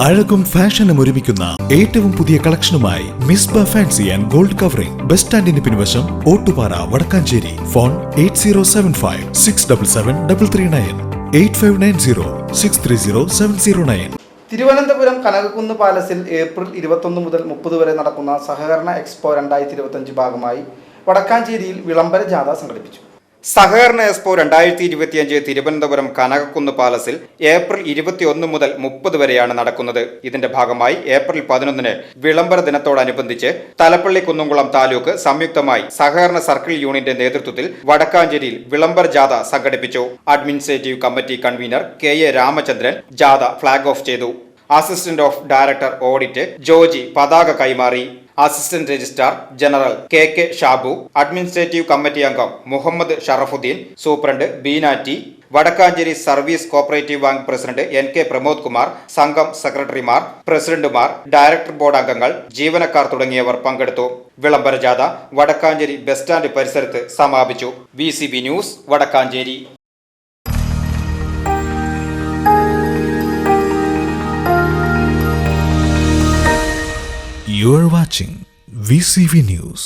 അഴകും ഫാഷനും ഒരുമിക്കുന്ന ഏറ്റവും പുതിയ കളക്ഷനുമായി Misba fancy and gold covering bus സ്റ്റാൻഡിന് പിൻവശം ഓട്ടുപാറ വടക്കാഞ്ചേരി. ഫോൺ 8075677339 8590630709. തിരുവനന്തപുരം കനകക്കുന്ന് പാലസിൽ ഏപ്രിൽ 21 മുതൽ 30 വരെ നടക്കുന്ന സഹകരണ എക്സ്പോ 2025 ഭാഗമായി വടക്കാഞ്ചേരിയിൽ വിളംബര ജാഥ സംഘടിപ്പിച്ചു. സഹകരണ എക്സ്പോ 2025 തിരുവനന്തപുരം കനകക്കുന്ന് പാലസിൽ ഏപ്രിൽ 21 മുതൽ 30 വരെയാണ് നടക്കുന്നത്. ഇതിന്റെ ഭാഗമായി ഏപ്രിൽ 11 വിളംബര ദിനത്തോടനുബന്ധിച്ച് തലപ്പള്ളി കുന്നംകുളം താലൂക്ക് സംയുക്തമായി സഹകരണ സർക്കിൾ യൂണിയന്റെ നേതൃത്വത്തിൽ വടക്കാഞ്ചേരിയിൽ വിളംബര ജാഥ സംഘടിപ്പിച്ചു. Administrative committee convener KA Ramachandran ജാഥ ഫ്ളാഗ് ഓഫ് ചെയ്തു. Assistant of director audit Joji പതാക കൈമാറി. Assistant registrar general KK Shabu, administrative committee അംഗം Muhammad Sharafuddin, superintendent Beenati, Wadakkanchery service cooperative bank president NK Pramod Kumar, സംഘം സെക്രട്ടറിമാർ, പ്രസിഡന്റുമാർ, ഡയറക്ടർ ബോർഡ് അംഗങ്ങൾ, ജീവനക്കാർ തുടങ്ങിയവർ പങ്കെടുത്തു. വിളംബര ജാഥ വടക്കാഞ്ചേരി ബസ് സ്റ്റാൻഡ് പരിസരത്ത് സമാപിച്ചു. VCB news Vadakkanchery. You are watching VCV News.